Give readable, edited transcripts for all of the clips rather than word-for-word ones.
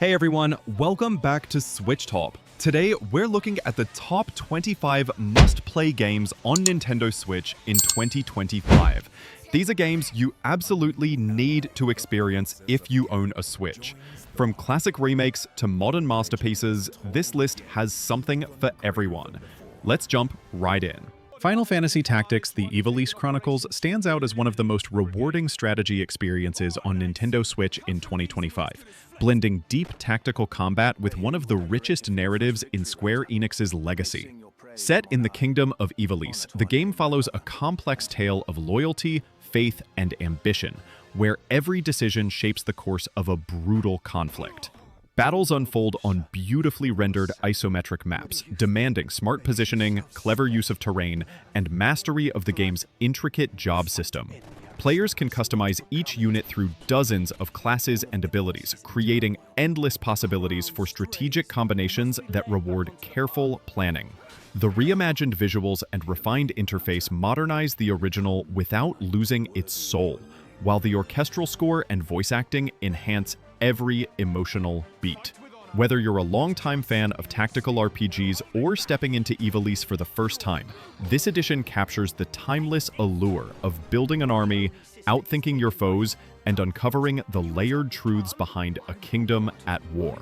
Hey everyone, welcome back to SwitchTop. Today, we're looking at the top 25 must-play games on Nintendo Switch in 2025. These are games you absolutely need to experience if you own a Switch. From classic remakes to modern masterpieces, this list has something for everyone. Let's jump right in. Final Fantasy Tactics: The Ivalice Chronicles stands out as one of the most rewarding strategy experiences on Nintendo Switch in 2025, blending deep tactical combat with one of the richest narratives in Square Enix's legacy. Set in the kingdom of Ivalice, the game follows a complex tale of loyalty, faith, and ambition, where every decision shapes the course of a brutal conflict. Battles unfold on beautifully rendered isometric maps, demanding smart positioning, clever use of terrain, and mastery of the game's intricate job system. Players can customize each unit through dozens of classes and abilities, creating endless possibilities for strategic combinations that reward careful planning. The reimagined visuals and refined interface modernize the original without losing its soul, while the orchestral score and voice acting enhance every emotional beat. Whether you're a longtime fan of tactical RPGs or stepping into Ivalice for the first time, this edition captures the timeless allure of building an army, outthinking your foes, and uncovering the layered truths behind a kingdom at war.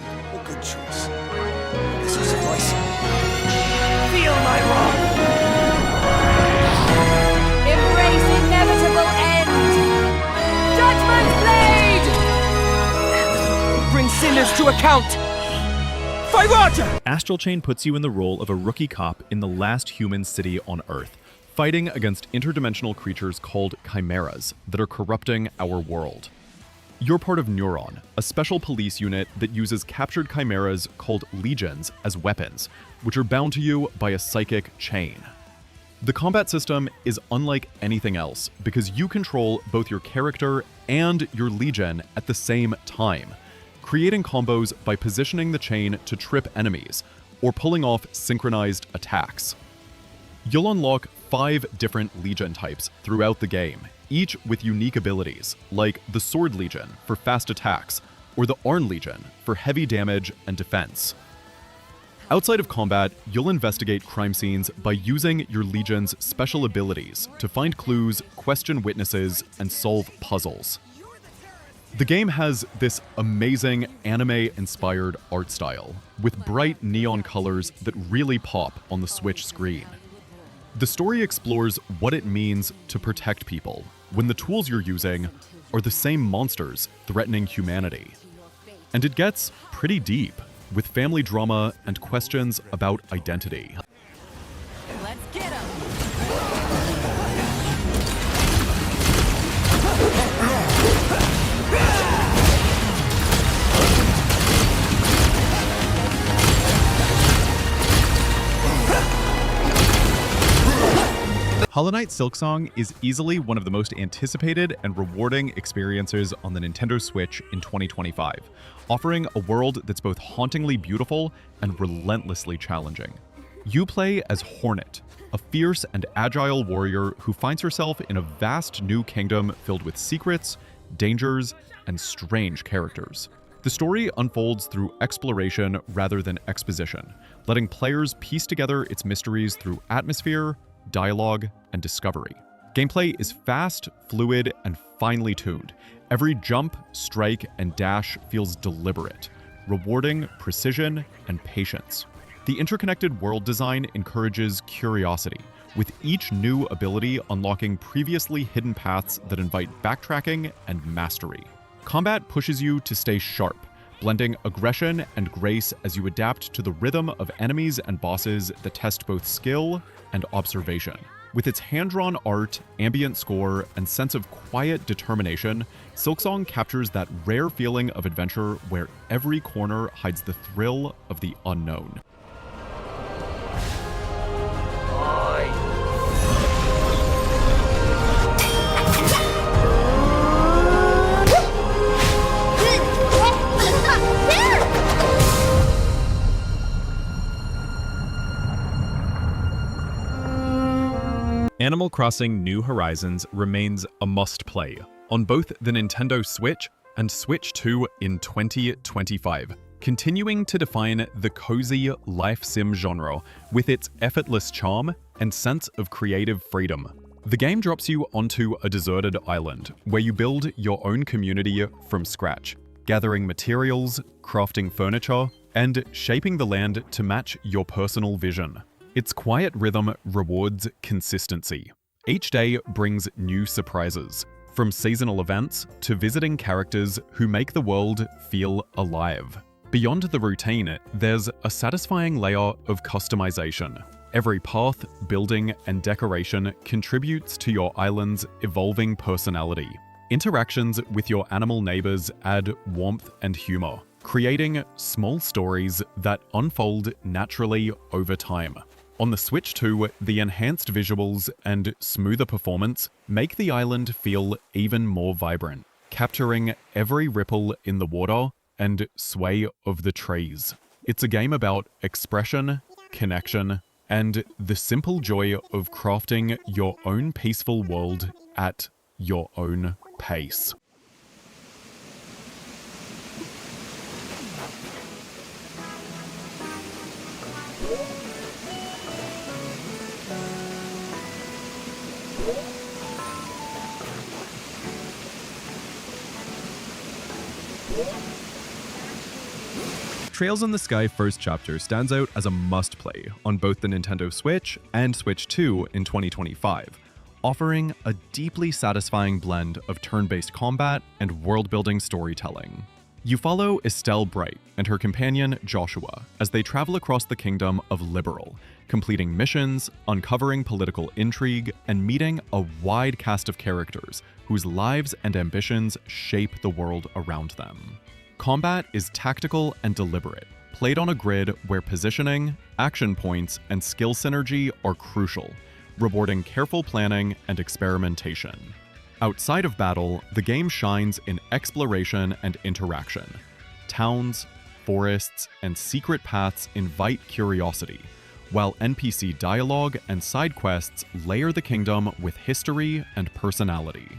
A good choice. This will suffice. Feel my wrath! Embrace inevitable end! Judgment Blade! Bring sinners to account! Fight Roger! Astral Chain puts you in the role of a rookie cop in the last human city on Earth, fighting against interdimensional creatures called chimeras that are corrupting our world. You're part of Neuron, a special police unit that uses captured chimeras called legions as weapons, which are bound to you by a psychic chain. The combat system is unlike anything else because you control both your character and your legion at the same time, creating combos by positioning the chain to trip enemies or pulling off synchronized attacks. You'll unlock 5 different legion types throughout the game, each with unique abilities, like the Sword Legion for fast attacks or the Arn Legion for heavy damage and defense. Outside of combat, you'll investigate crime scenes by using your Legion's special abilities to find clues, question witnesses, and solve puzzles. The game has this amazing anime-inspired art style, with bright neon colors that really pop on the Switch screen. The story explores what it means to protect people when the tools you're using are the same monsters threatening humanity. And it gets pretty deep, with family drama and questions about identity. Let's get him! Hollow Knight Silksong is easily one of the most anticipated and rewarding experiences on the Nintendo Switch in 2025, offering a world that's both hauntingly beautiful and relentlessly challenging. You play as Hornet, a fierce and agile warrior who finds herself in a vast new kingdom filled with secrets, dangers, and strange characters. The story unfolds through exploration rather than exposition, letting players piece together its mysteries through atmosphere, dialogue, and discovery. Gameplay is fast, fluid, and finely tuned. Every jump, strike, and dash feels deliberate, rewarding precision and patience. The interconnected world design encourages curiosity, with each new ability unlocking previously hidden paths that invite backtracking and mastery. Combat pushes you to stay sharp, blending aggression and grace as you adapt to the rhythm of enemies and bosses that test both skill and observation. With its hand-drawn art, ambient score, and sense of quiet determination, Silksong captures that rare feeling of adventure where every corner hides the thrill of the unknown. Animal Crossing: New Horizons remains a must-play on both the Nintendo Switch and Switch 2 in 2025, continuing to define the cozy life sim genre with its effortless charm and sense of creative freedom. The game drops you onto a deserted island where you build your own community from scratch, gathering materials, crafting furniture, and shaping the land to match your personal vision. Its quiet rhythm rewards consistency. Each day brings new surprises, from seasonal events to visiting characters who make the world feel alive. Beyond the routine, there's a satisfying layer of customization. Every path, building, and decoration contributes to your island's evolving personality. Interactions with your animal neighbors add warmth and humor, creating small stories that unfold naturally over time. On the Switch 2, the enhanced visuals and smoother performance make the island feel even more vibrant, capturing every ripple in the water and sway of the trees. It's a game about expression, connection, and the simple joy of crafting your own peaceful world at your own pace. Trails in the Sky First Chapter stands out as a must-play on both the Nintendo Switch and Switch 2 in 2025, offering a deeply satisfying blend of turn-based combat and world-building storytelling. You follow Estelle Bright and her companion Joshua as they travel across the kingdom of Liberal, completing missions, uncovering political intrigue, and meeting a wide cast of characters whose lives and ambitions shape the world around them. Combat is tactical and deliberate, played on a grid where positioning, action points, and skill synergy are crucial, rewarding careful planning and experimentation. Outside of battle, the game shines in exploration and interaction. Towns, forests, and secret paths invite curiosity, while NPC dialogue and side quests layer the kingdom with history and personality.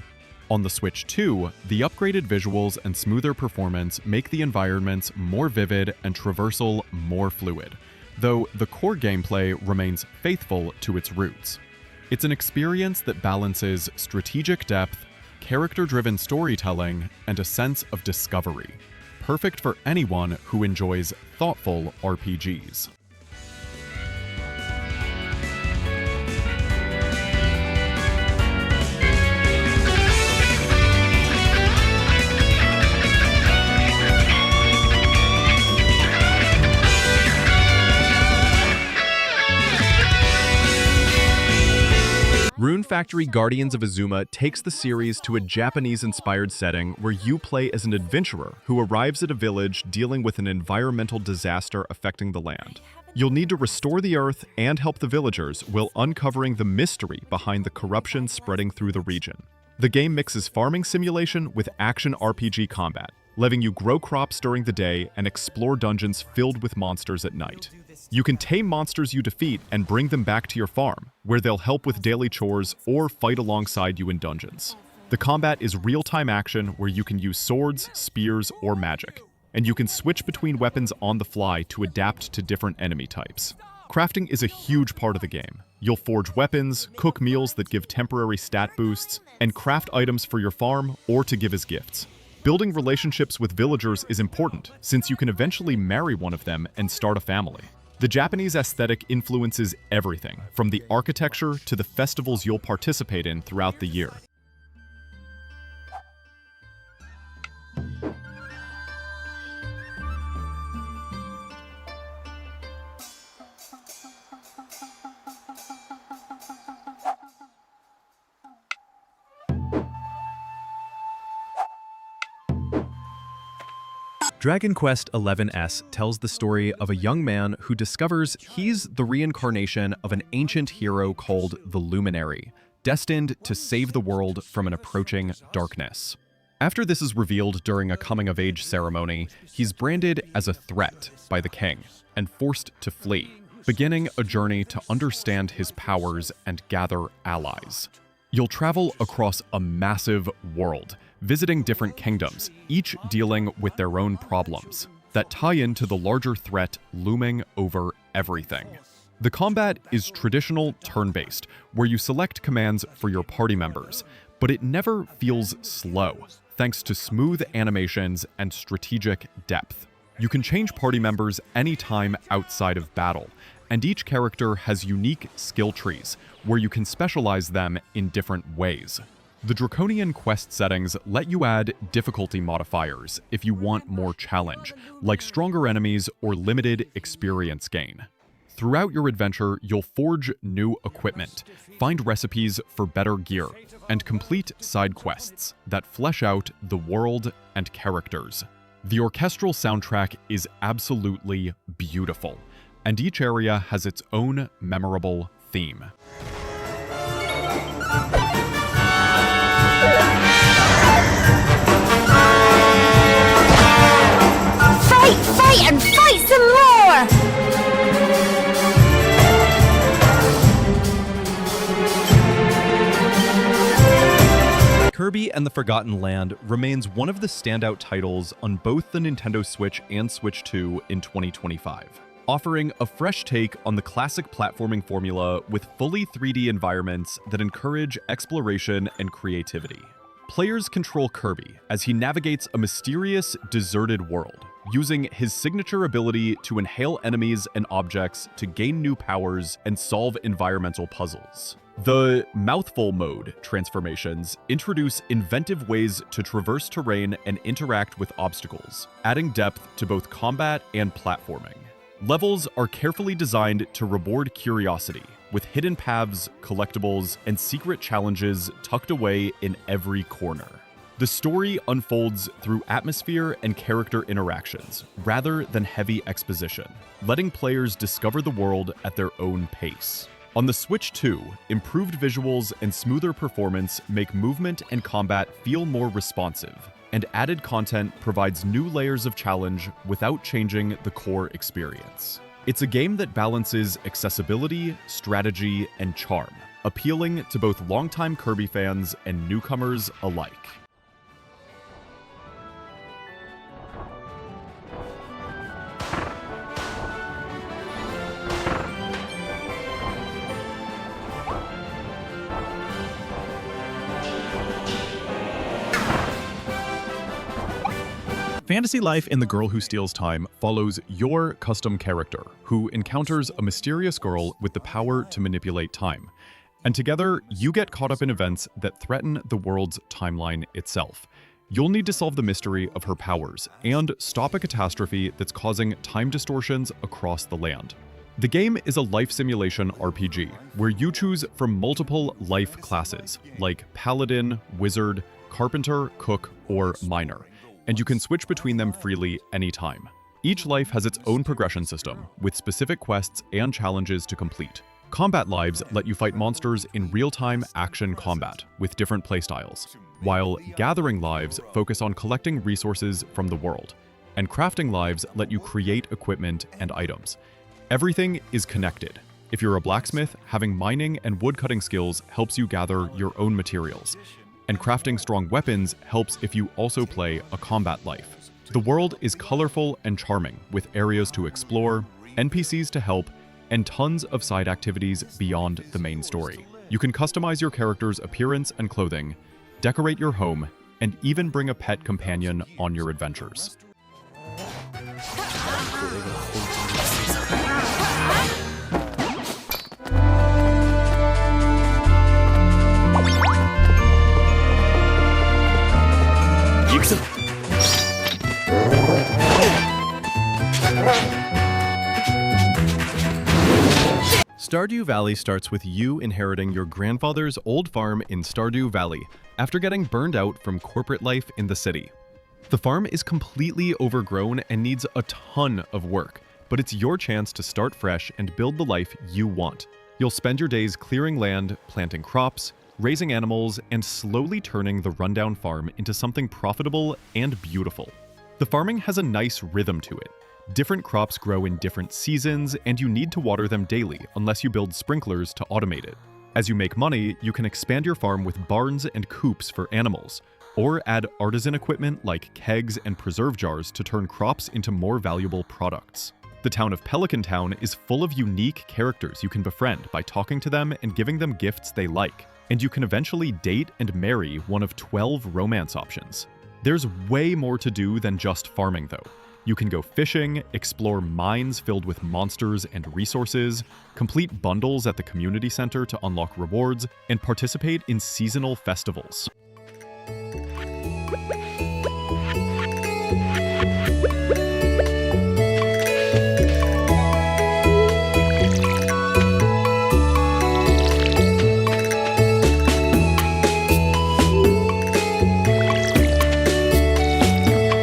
On the Switch 2, the upgraded visuals and smoother performance make the environments more vivid and traversal more fluid, though the core gameplay remains faithful to its roots. It's an experience that balances strategic depth, character-driven storytelling, and a sense of discovery, perfect for anyone who enjoys thoughtful RPGs. Rune Factory Guardians of Azuma takes the series to a Japanese-inspired setting where you play as an adventurer who arrives at a village dealing with an environmental disaster affecting the land. You'll need to restore the Earth and help the villagers while uncovering the mystery behind the corruption spreading through the region. The game mixes farming simulation with action RPG combat, letting you grow crops during the day and explore dungeons filled with monsters at night. You can tame monsters you defeat and bring them back to your farm, where they'll help with daily chores or fight alongside you in dungeons. The combat is real-time action where you can use swords, spears, or magic, and you can switch between weapons on the fly to adapt to different enemy types. Crafting is a huge part of the game. You'll forge weapons, cook meals that give temporary stat boosts, and craft items for your farm or to give as gifts. Building relationships with villagers is important, since you can eventually marry one of them and start a family. The Japanese aesthetic influences everything, from the architecture to the festivals you'll participate in throughout the year. Dragon Quest XI's tells the story of a young man who discovers he's the reincarnation of an ancient hero called the Luminary, destined to save the world from an approaching darkness. After this is revealed during a coming-of-age ceremony, he's branded as a threat by the king and forced to flee, beginning a journey to understand his powers and gather allies. You'll travel across a massive world, visiting different kingdoms, each dealing with their own problems that tie into the larger threat looming over everything. The combat is traditional turn-based, where you select commands for your party members, but it never feels slow, thanks to smooth animations and strategic depth. You can change party members anytime outside of battle, and each character has unique skill trees, where you can specialize them in different ways. The draconian quest settings let you add difficulty modifiers if you want more challenge, like stronger enemies or limited experience gain. Throughout your adventure, you'll forge new equipment, find recipes for better gear, and complete side quests that flesh out the world and characters. The orchestral soundtrack is absolutely beautiful, and each area has its own memorable theme. Fight, and fight some more! Kirby and the Forgotten Land remains one of the standout titles on both the Nintendo Switch and Switch 2 in 2025, offering a fresh take on the classic platforming formula with fully 3D environments that encourage exploration and creativity. Players control Kirby as he navigates a mysterious, deserted world, using his signature ability to inhale enemies and objects to gain new powers and solve environmental puzzles. The Mouthful Mode transformations introduce inventive ways to traverse terrain and interact with obstacles, adding depth to both combat and platforming. Levels are carefully designed to reward curiosity, with hidden paths, collectibles, and secret challenges tucked away in every corner. The story unfolds through atmosphere and character interactions, rather than heavy exposition, letting players discover the world at their own pace. On the Switch 2, improved visuals and smoother performance make movement and combat feel more responsive, and added content provides new layers of challenge without changing the core experience. It's a game that balances accessibility, strategy, and charm, appealing to both longtime Kirby fans and newcomers alike. Fantasy Life in The Girl Who Steals Time follows your custom character, who encounters a mysterious girl with the power to manipulate time. And together, you get caught up in events that threaten the world's timeline itself. You'll need to solve the mystery of her powers and stop a catastrophe that's causing time distortions across the land. The game is a life simulation RPG, where you choose from multiple life classes, like Paladin, Wizard, Carpenter, Cook, or Miner, and you can switch between them freely anytime. Each life has its own progression system, with specific quests and challenges to complete. Combat lives let you fight monsters in real-time action combat, with different playstyles, while Gathering lives focus on collecting resources from the world, and Crafting lives let you create equipment and items. Everything is connected. If you're a blacksmith, having mining and woodcutting skills helps you gather your own materials, and crafting strong weapons helps if you also play a combat life. The world is colorful and charming, with areas to explore, NPCs to help, and tons of side activities beyond the main story. You can customize your character's appearance and clothing, decorate your home, and even bring a pet companion on your adventures. Stardew Valley starts with you inheriting your grandfather's old farm in Stardew Valley after getting burned out from corporate life in the city. The farm is completely overgrown and needs a ton of work, but it's your chance to start fresh and build the life you want. You'll spend your days clearing land, planting crops, raising animals, and slowly turning the rundown farm into something profitable and beautiful. The farming has a nice rhythm to it. Different crops grow in different seasons, and you need to water them daily unless you build sprinklers to automate it. As you make money, you can expand your farm with barns and coops for animals, or add artisan equipment like kegs and preserve jars to turn crops into more valuable products. The town of Pelican Town is full of unique characters you can befriend by talking to them and giving them gifts they like, and you can eventually date and marry one of 12 romance options. There's way more to do than just farming though. You can go fishing, explore mines filled with monsters and resources, complete bundles at the community center to unlock rewards, and participate in seasonal festivals.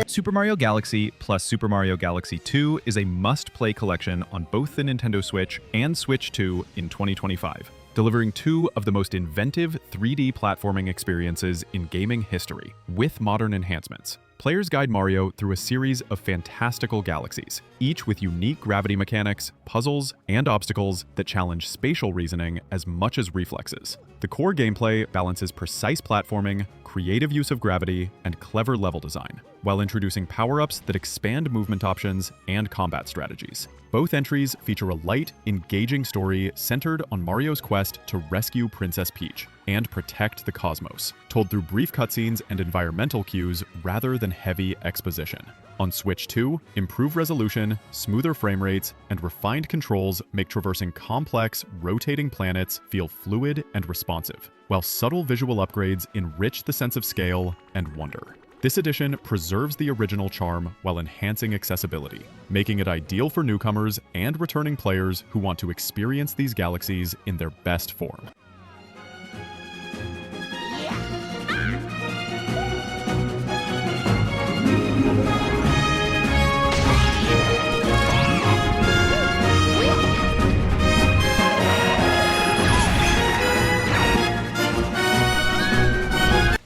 Super Mario Galaxy plus Super Mario Galaxy 2 is a must-play collection on both the Nintendo Switch and Switch 2 in 2025, delivering two of the most inventive 3D platforming experiences in gaming history, with modern enhancements. Players guide Mario through a series of fantastical galaxies, each with unique gravity mechanics, puzzles, and obstacles that challenge spatial reasoning as much as reflexes. The core gameplay balances precise platforming, creative use of gravity, and clever level design, while introducing power-ups that expand movement options and combat strategies. Both entries feature a light, engaging story centered on Mario's quest to rescue Princess Peach and protect the cosmos, told through brief cutscenes and environmental cues rather than heavy exposition. On Switch 2, improved resolution, smoother frame rates, and refined controls make traversing complex, rotating planets feel fluid and responsive, while subtle visual upgrades enrich the sense of scale and wonder. This edition preserves the original charm while enhancing accessibility, making it ideal for newcomers and returning players who want to experience these galaxies in their best form.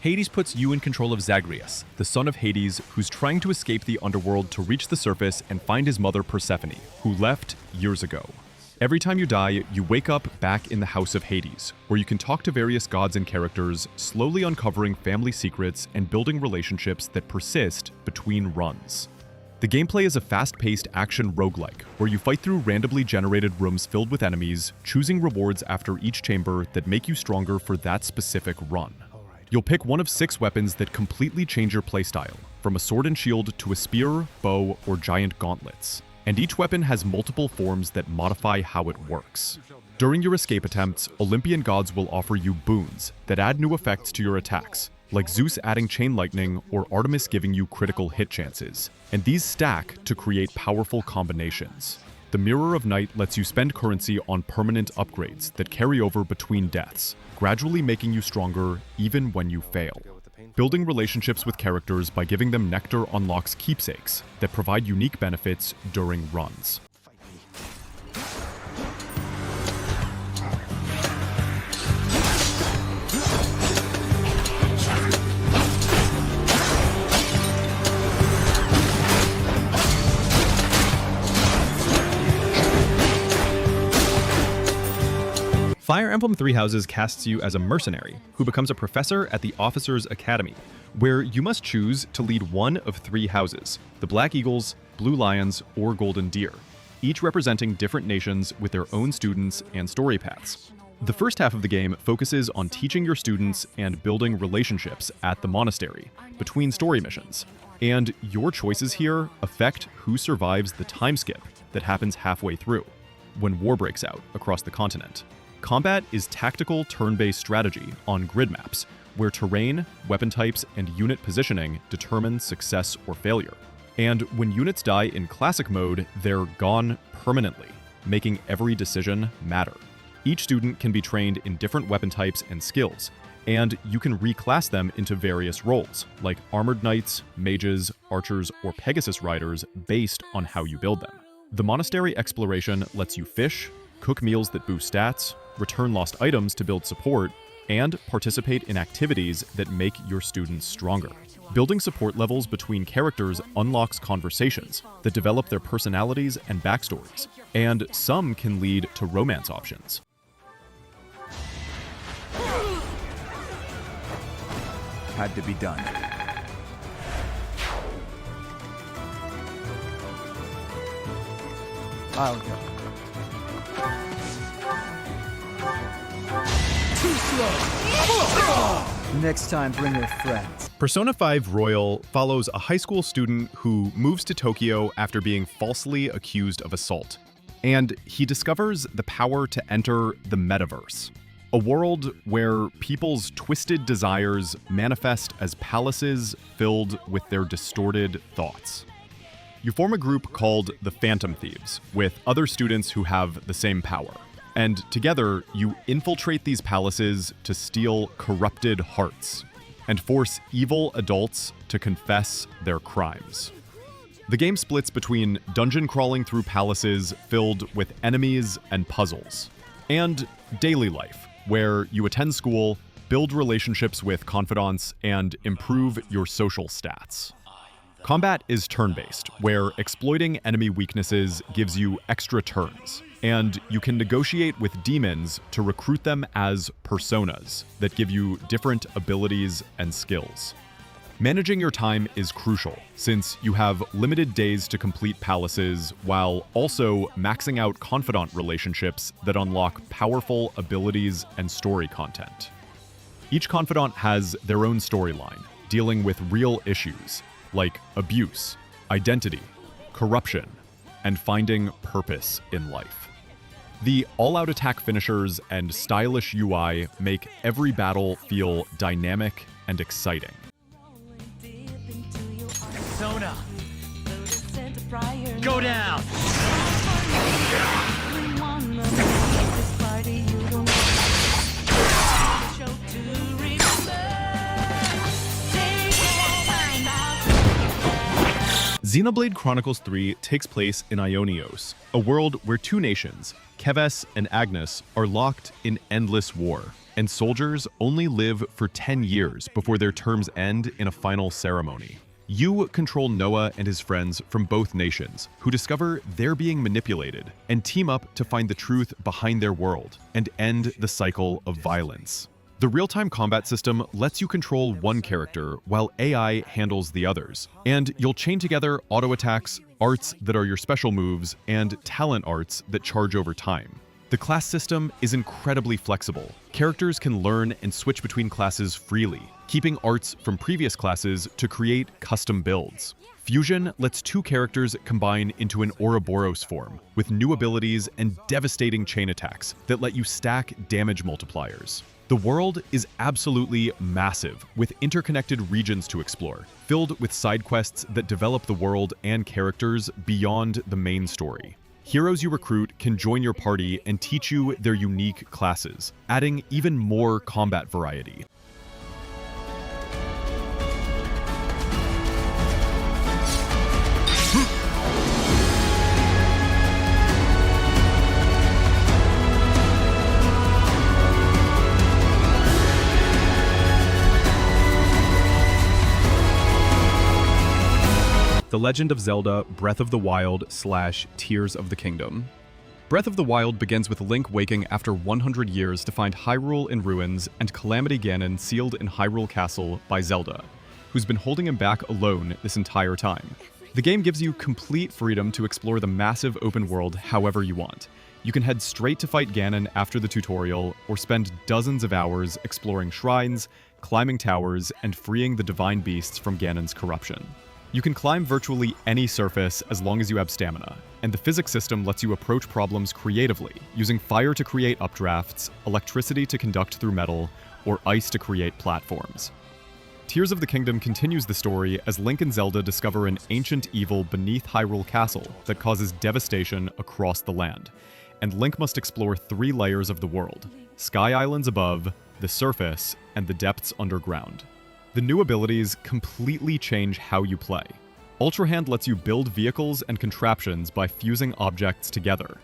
Hades puts you in control of Zagreus, the son of Hades, who's trying to escape the underworld to reach the surface and find his mother Persephone, who left years ago. Every time you die, you wake up back in the House of Hades, where you can talk to various gods and characters, slowly uncovering family secrets and building relationships that persist between runs. The gameplay is a fast-paced action roguelike, where you fight through randomly generated rooms filled with enemies, choosing rewards after each chamber that make you stronger for that specific run. You'll pick one of 6 weapons that completely change your playstyle, from a sword and shield to a spear, bow, or giant gauntlets. And each weapon has multiple forms that modify how it works. During your escape attempts, Olympian gods will offer you boons that add new effects to your attacks, like Zeus adding chain lightning or Artemis giving you critical hit chances, and these stack to create powerful combinations. The Mirror of Night lets you spend currency on permanent upgrades that carry over between deaths, gradually making you stronger even when you fail. Building relationships with characters by giving them nectar unlocks keepsakes that provide unique benefits during runs. Fire Emblem Three Houses casts you as a mercenary who becomes a professor at the Officers' Academy, where you must choose to lead one of 3 houses: the Black Eagles, Blue Lions, or Golden Deer, each representing different nations with their own students and story paths. The first half of the game focuses on teaching your students and building relationships at the monastery between story missions, and your choices here affect who survives the time skip that happens halfway through, when war breaks out across the continent. Combat is tactical turn-based strategy on grid maps, where terrain, weapon types, and unit positioning determine success or failure. And when units die in classic mode, they're gone permanently, making every decision matter. Each student can be trained in different weapon types and skills, and you can reclass them into various roles, like armored knights, mages, archers, or Pegasus riders based on how you build them. The monastery exploration lets you fish, cook meals that boost stats, return lost items to build support, and participate in activities that make your students stronger. Building support levels between characters unlocks conversations that develop their personalities and backstories, and some can lead to romance options. had to be done. I'll go. Too slow! Next time, bring your friends. Persona 5 Royal follows a high school student who moves to Tokyo after being falsely accused of assault. And he discovers the power to enter the metaverse, a world where people's twisted desires manifest as palaces filled with their distorted thoughts. You form a group called the Phantom Thieves, with other students who have the same power. And together, you infiltrate these palaces to steal corrupted hearts and force evil adults to confess their crimes. The game splits between dungeon crawling through palaces filled with enemies and puzzles, and daily life, where you attend school, build relationships with confidants, and improve your social stats. Combat is turn-based, where exploiting enemy weaknesses gives you extra turns, and you can negotiate with demons to recruit them as personas that give you different abilities and skills. Managing your time is crucial, since you have limited days to complete palaces while also maxing out confidant relationships that unlock powerful abilities and story content. Each confidant has their own storyline, dealing with real issues like abuse, identity, corruption, and finding purpose in life. The all-out attack finishers and stylish UI make every battle feel dynamic and exciting. Persona! Go down! Xenoblade Chronicles 3 takes place in Ionios, a world where two nations, Keves and Agnes, are locked in endless war, and soldiers only live for 10 years before their terms end in a final ceremony. You control Noah and his friends from both nations, who discover they're being manipulated, and team up to find the truth behind their world and end the cycle of violence. The real-time combat system lets you control one character while AI handles the others, and you'll chain together auto attacks, arts that are your special moves, and talent arts that charge over time. The class system is incredibly flexible. Characters can learn and switch between classes freely, keeping arts from previous classes to create custom builds. Fusion lets two characters combine into an Ouroboros form, with new abilities and devastating chain attacks that let you stack damage multipliers. The world is absolutely massive, with interconnected regions to explore, filled with side quests that develop the world and characters beyond the main story. Heroes you recruit can join your party and teach you their unique classes, adding even more combat variety. The Legend of Zelda Breath of the Wild / Tears of the Kingdom. Breath of the Wild begins with Link waking after 100 years to find Hyrule in ruins and Calamity Ganon sealed in Hyrule Castle by Zelda, who's been holding him back alone this entire time. The game gives you complete freedom to explore the massive open world however you want. You can head straight to fight Ganon after the tutorial, or spend dozens of hours exploring shrines, climbing towers, and freeing the divine beasts from Ganon's corruption. You can climb virtually any surface as long as you have stamina, and the physics system lets you approach problems creatively, using fire to create updrafts, electricity to conduct through metal, or ice to create platforms. Tears of the Kingdom continues the story as Link and Zelda discover an ancient evil beneath Hyrule Castle that causes devastation across the land, and Link must explore 3 layers of the world: Sky Islands above, the surface, and the depths underground. The new abilities completely change how you play. Ultra Hand lets you build vehicles and contraptions by fusing objects together.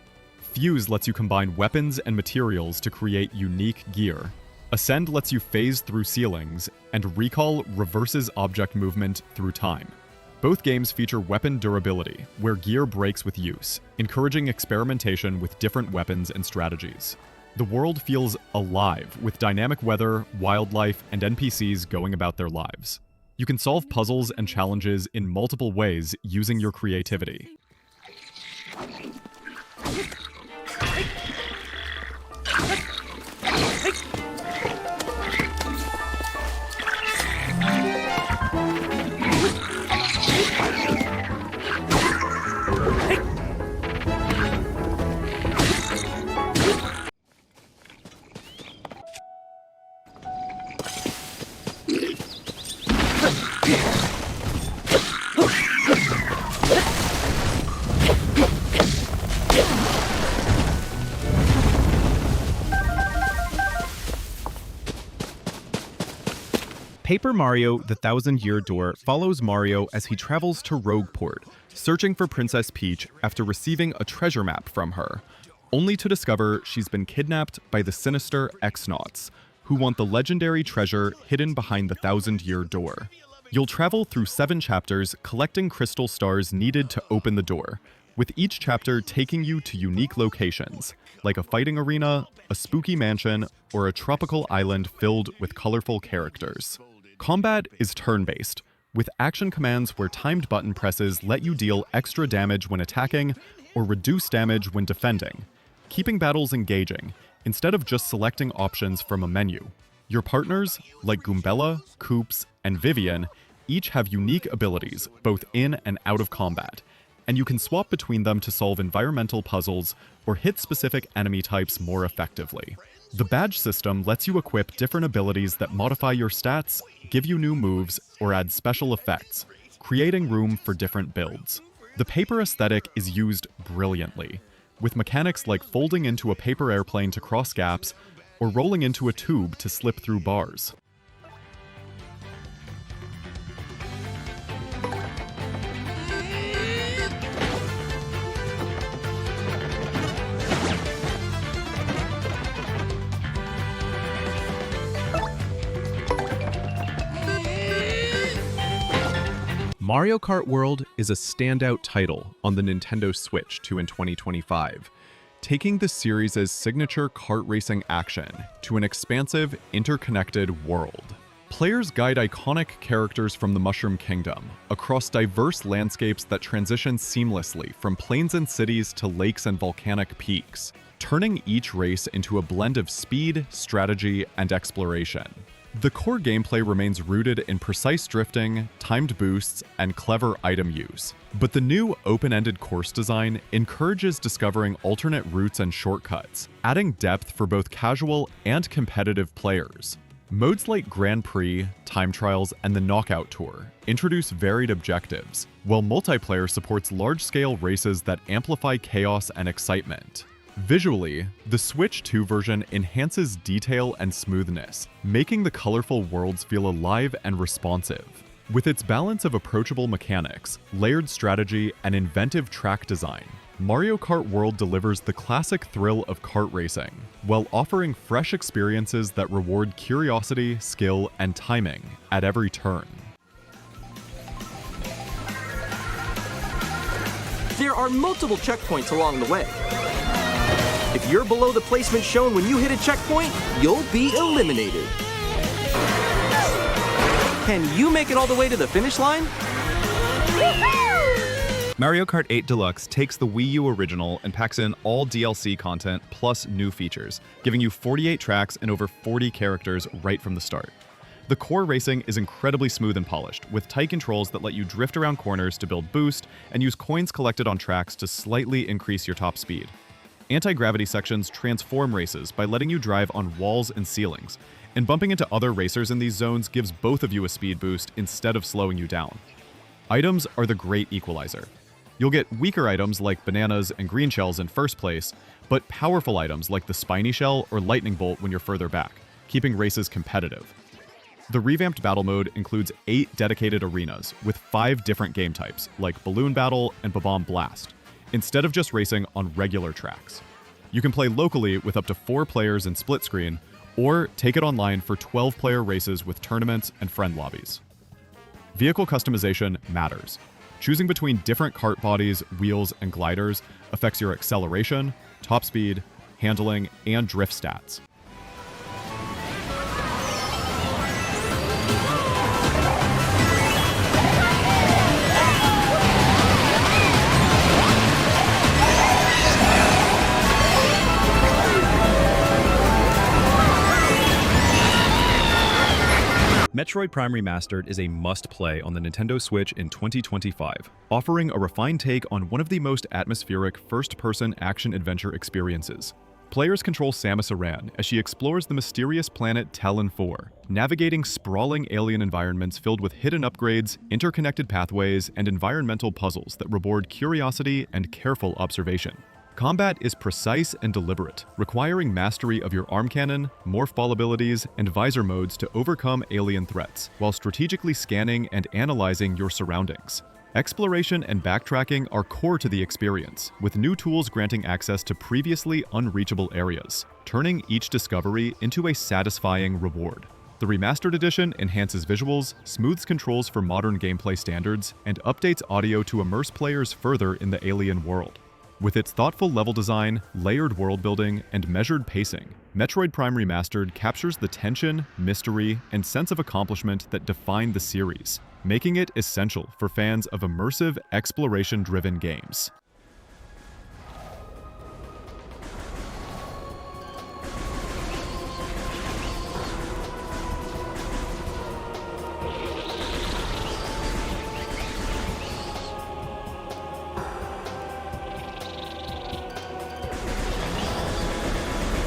Fuse lets you combine weapons and materials to create unique gear. Ascend lets you phase through ceilings, and Recall reverses object movement through time. Both games feature weapon durability, where gear breaks with use, encouraging experimentation with different weapons and strategies. The world feels alive, with dynamic weather, wildlife, and NPCs going about their lives. You can solve puzzles and challenges in multiple ways using your creativity. Paper Mario: The Thousand-Year Door follows Mario as he travels to Rogueport, searching for Princess Peach after receiving a treasure map from her, only to discover she's been kidnapped by the sinister X-Nauts, who want the legendary treasure hidden behind the Thousand-Year Door. You'll travel through 7 chapters, collecting crystal stars needed to open the door, with each chapter taking you to unique locations, like a fighting arena, a spooky mansion, or a tropical island filled with colorful characters. Combat is turn-based, with action commands where timed button presses let you deal extra damage when attacking or reduce damage when defending, keeping battles engaging instead of just selecting options from a menu. Your partners, like Goombella, Koops, and Vivian, each have unique abilities both in and out of combat, and you can swap between them to solve environmental puzzles or hit specific enemy types more effectively. The badge system lets you equip different abilities that modify your stats, give you new moves, or add special effects, creating room for different builds. The paper aesthetic is used brilliantly, with mechanics like folding into a paper airplane to cross gaps, or rolling into a tube to slip through bars. Mario Kart World is a standout title on the Nintendo Switch 2 in 2025, taking the series' signature kart racing action to an expansive, interconnected world. Players guide iconic characters from the Mushroom Kingdom across diverse landscapes that transition seamlessly from plains and cities to lakes and volcanic peaks, turning each race into a blend of speed, strategy, and exploration. The core gameplay remains rooted in precise drifting, timed boosts, and clever item use. But the new open-ended course design encourages discovering alternate routes and shortcuts, adding depth for both casual and competitive players. Modes like Grand Prix, Time Trials, and the Knockout Tour introduce varied objectives, while multiplayer supports large-scale races that amplify chaos and excitement. Visually, the Switch 2 version enhances detail and smoothness, making the colorful worlds feel alive and responsive. With its balance of approachable mechanics, layered strategy, and inventive track design, Mario Kart World delivers the classic thrill of kart racing, while offering fresh experiences that reward curiosity, skill, and timing at every turn. There are multiple checkpoints along the way. If you're below the placement shown when you hit a checkpoint, you'll be eliminated. Can you make it all the way to the finish line? Mario Kart 8 Deluxe takes the Wii U original and packs in all DLC content plus new features, giving you 48 tracks and over 40 characters right from the start. The core racing is incredibly smooth and polished, with tight controls that let you drift around corners to build boost and use coins collected on tracks to slightly increase your top speed. Anti-gravity sections transform races by letting you drive on walls and ceilings, and bumping into other racers in these zones gives both of you a speed boost instead of slowing you down. Items are the great equalizer. You'll get weaker items like bananas and green shells in first place, but powerful items like the spiny shell or lightning bolt when you're further back, keeping races competitive. The revamped battle mode includes 8 dedicated arenas with 5 different game types, like Balloon Battle and Bob-omb Blast, instead of just racing on regular tracks. You can play locally with up to 4 players in split screen, or take it online for 12-player races with tournaments and friend lobbies. Vehicle customization matters. Choosing between different kart bodies, wheels, and gliders affects your acceleration, top speed, handling, and drift stats. Metroid Prime Remastered is a must-play on the Nintendo Switch in 2025, offering a refined take on one of the most atmospheric first-person action-adventure experiences. Players control Samus Aran as she explores the mysterious planet Talon 4, navigating sprawling alien environments filled with hidden upgrades, interconnected pathways, and environmental puzzles that reward curiosity and careful observation. Combat is precise and deliberate, requiring mastery of your arm cannon, morph ball abilities, and visor modes to overcome alien threats, while strategically scanning and analyzing your surroundings. Exploration and backtracking are core to the experience, with new tools granting access to previously unreachable areas, turning each discovery into a satisfying reward. The Remastered Edition enhances visuals, smooths controls for modern gameplay standards, and updates audio to immerse players further in the alien world. With its thoughtful level design, layered world building, and measured pacing, Metroid Prime Remastered captures the tension, mystery, and sense of accomplishment that define the series, making it essential for fans of immersive, exploration-driven games.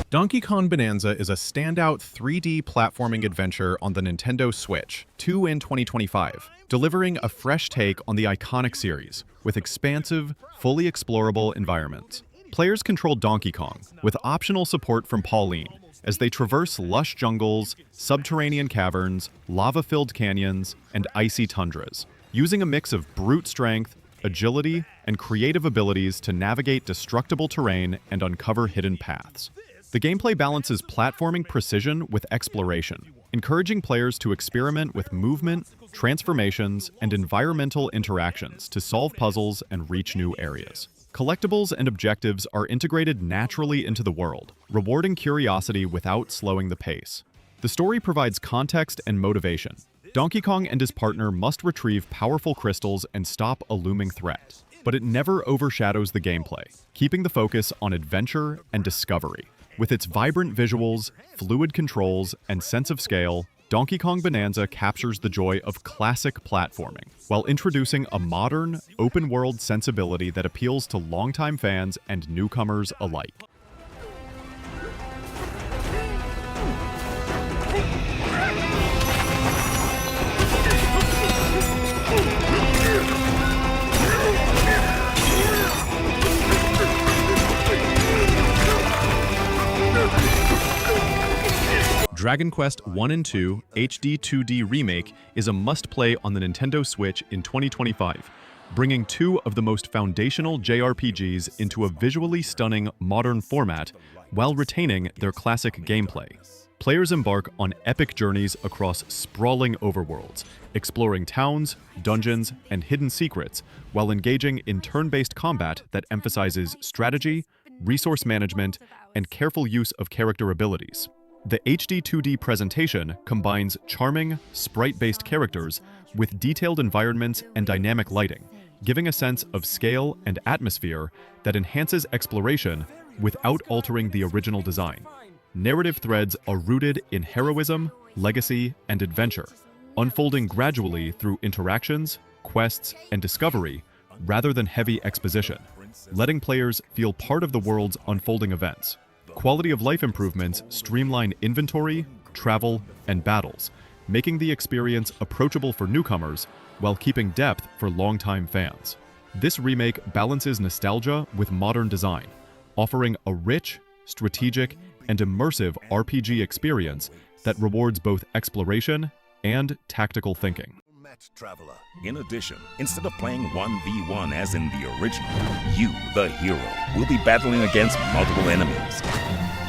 Donkey Kong Bananza is a standout 3D platforming adventure on the Nintendo Switch, 2 in 2025, delivering a fresh take on the iconic series, with expansive, fully explorable environments. Players control Donkey Kong, with optional support from Pauline, as they traverse lush jungles, subterranean caverns, lava-filled canyons, and icy tundras, using a mix of brute strength, agility, and creative abilities to navigate destructible terrain and uncover hidden paths. The gameplay balances platforming precision with exploration, encouraging players to experiment with movement, transformations, and environmental interactions to solve puzzles and reach new areas. Collectibles and objectives are integrated naturally into the world, rewarding curiosity without slowing the pace. The story provides context and motivation. Donkey Kong and his partner must retrieve powerful crystals and stop a looming threat, but it never overshadows the gameplay, keeping the focus on adventure and discovery. With its vibrant visuals, fluid controls, and sense of scale, Donkey Kong Bananza captures the joy of classic platforming, while introducing a modern, open-world sensibility that appeals to longtime fans and newcomers alike. Dragon Quest I and II HD 2D Remake is a must-play on the Nintendo Switch in 2025, bringing two of the most foundational JRPGs into a visually stunning modern format while retaining their classic gameplay. Players embark on epic journeys across sprawling overworlds, exploring towns, dungeons, and hidden secrets while engaging in turn-based combat that emphasizes strategy, resource management, and careful use of character abilities. The HD 2D presentation combines charming, sprite-based characters with detailed environments and dynamic lighting, giving a sense of scale and atmosphere that enhances exploration without altering the original design. Narrative threads are rooted in heroism, legacy, and adventure, unfolding gradually through interactions, quests, and discovery rather than heavy exposition, letting players feel part of the world's unfolding events. Quality of life improvements streamline inventory, travel, and battles, making the experience approachable for newcomers while keeping depth for longtime fans. This remake balances nostalgia with modern design, offering a rich, strategic, and immersive RPG experience that rewards both exploration and tactical thinking. Traveler. In addition, instead of playing 1v1 as in the original, you, the hero, will be battling against multiple enemies.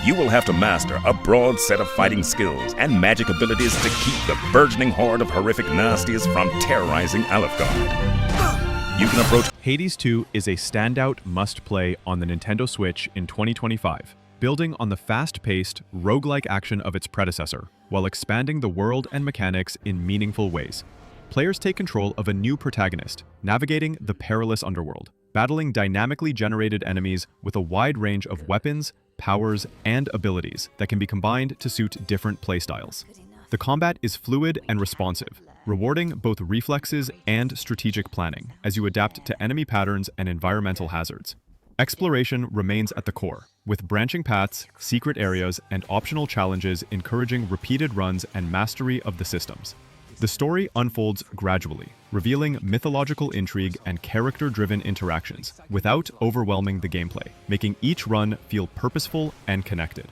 You will have to master a broad set of fighting skills and magic abilities to keep the burgeoning horde of horrific nasties from terrorizing Alefgard. You can approach Hades 2 is a standout must-play on the Nintendo Switch in 2025. building on the fast-paced, roguelike action of its predecessor, while expanding the world and mechanics in meaningful ways. Players take control of a new protagonist, navigating the perilous underworld, battling dynamically generated enemies with a wide range of weapons, powers, and abilities that can be combined to suit different playstyles. The combat is fluid and responsive, rewarding both reflexes and strategic planning as you adapt to enemy patterns and environmental hazards. Exploration remains at the core, with branching paths, secret areas, and optional challenges encouraging repeated runs and mastery of the systems. The story unfolds gradually, revealing mythological intrigue and character-driven interactions without overwhelming the gameplay, making each run feel purposeful and connected.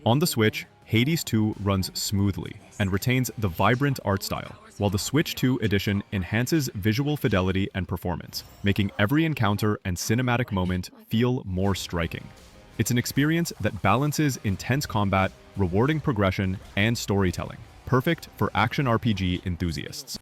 On the Switch, Hades 2 runs smoothly and retains the vibrant art style, while the Switch 2 edition enhances visual fidelity and performance, making every encounter and cinematic moment feel more striking. It's an experience that balances intense combat, rewarding progression, and storytelling, perfect for action RPG enthusiasts.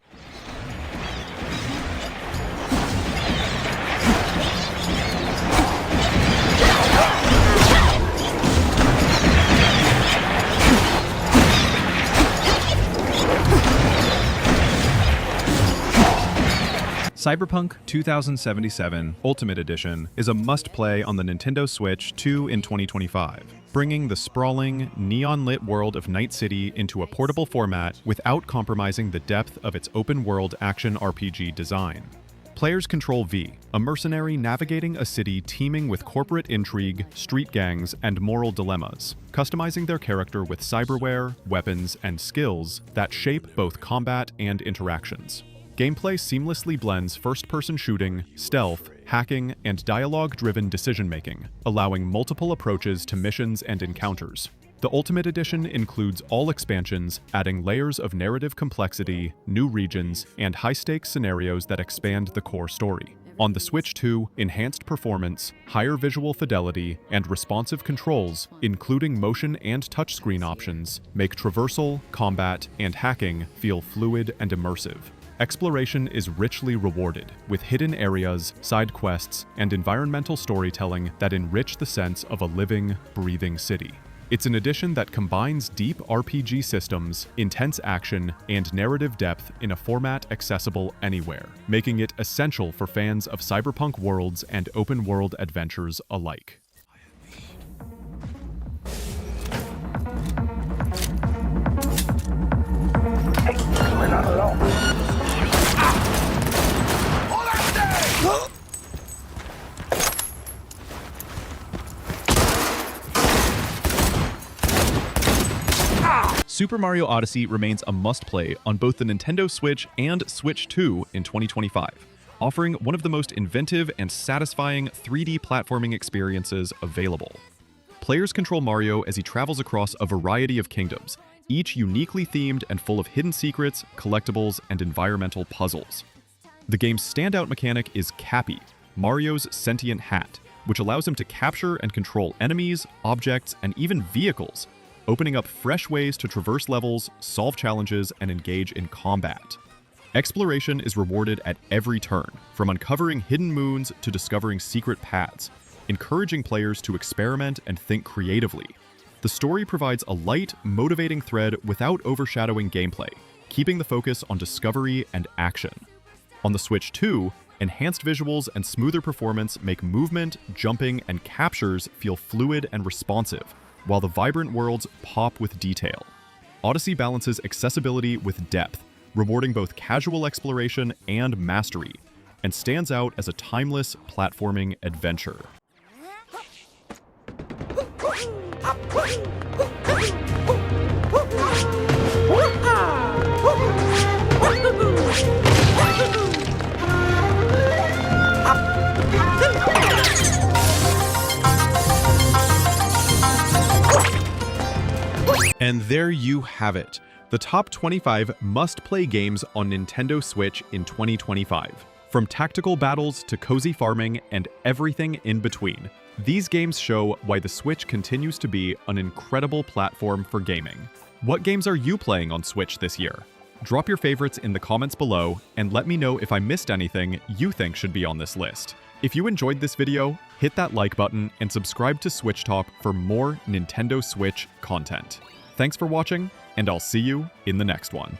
Cyberpunk 2077 Ultimate Edition is a must-play on the Nintendo Switch 2 in 2025, bringing the sprawling, neon-lit world of Night City into a portable format without compromising the depth of its open-world action RPG design. Players control V, a mercenary navigating a city teeming with corporate intrigue, street gangs, and moral dilemmas, customizing their character with cyberware, weapons, and skills that shape both combat and interactions. Gameplay seamlessly blends first-person shooting, stealth, hacking, and dialogue-driven decision-making, allowing multiple approaches to missions and encounters. The Ultimate Edition includes all expansions, adding layers of narrative complexity, new regions, and high-stakes scenarios that expand the core story. On the Switch 2, enhanced performance, higher visual fidelity, and responsive controls, including motion and touchscreen options, make traversal, combat, and hacking feel fluid and immersive. Exploration is richly rewarded, with hidden areas, side quests, and environmental storytelling that enrich the sense of a living, breathing city. It's an edition that combines deep RPG systems, intense action, and narrative depth in a format accessible anywhere, making it essential for fans of cyberpunk worlds and open-world adventures alike. We're not alone. Super Mario Odyssey remains a must-play on both the Nintendo Switch and Switch 2 in 2025, offering one of the most inventive and satisfying 3D platforming experiences available. Players control Mario as he travels across a variety of kingdoms, each uniquely themed and full of hidden secrets, collectibles, and environmental puzzles. The game's standout mechanic is Cappy, Mario's sentient hat, which allows him to capture and control enemies, objects, and even vehicles, opening up fresh ways to traverse levels, solve challenges, and engage in combat. Exploration is rewarded at every turn, from uncovering hidden moons to discovering secret paths, encouraging players to experiment and think creatively. The story provides a light, motivating thread without overshadowing gameplay, keeping the focus on discovery and action. On the Switch 2, enhanced visuals and smoother performance make movement, jumping, and captures feel fluid and responsive, while the vibrant worlds pop with detail. Odyssey balances accessibility with depth, rewarding both casual exploration and mastery, and stands out as a timeless platforming adventure. And there you have it, the top 25 must-play games on Nintendo Switch in 2025. From tactical battles to cozy farming and everything in between, these games show why the Switch continues to be an incredible platform for gaming. What games are you playing on Switch this year? Drop your favorites in the comments below and let me know if I missed anything you think should be on this list. If you enjoyed this video, hit that like button and subscribe to SwitchTop for more Nintendo Switch content. Thanks for watching, and I'll see you in the next one.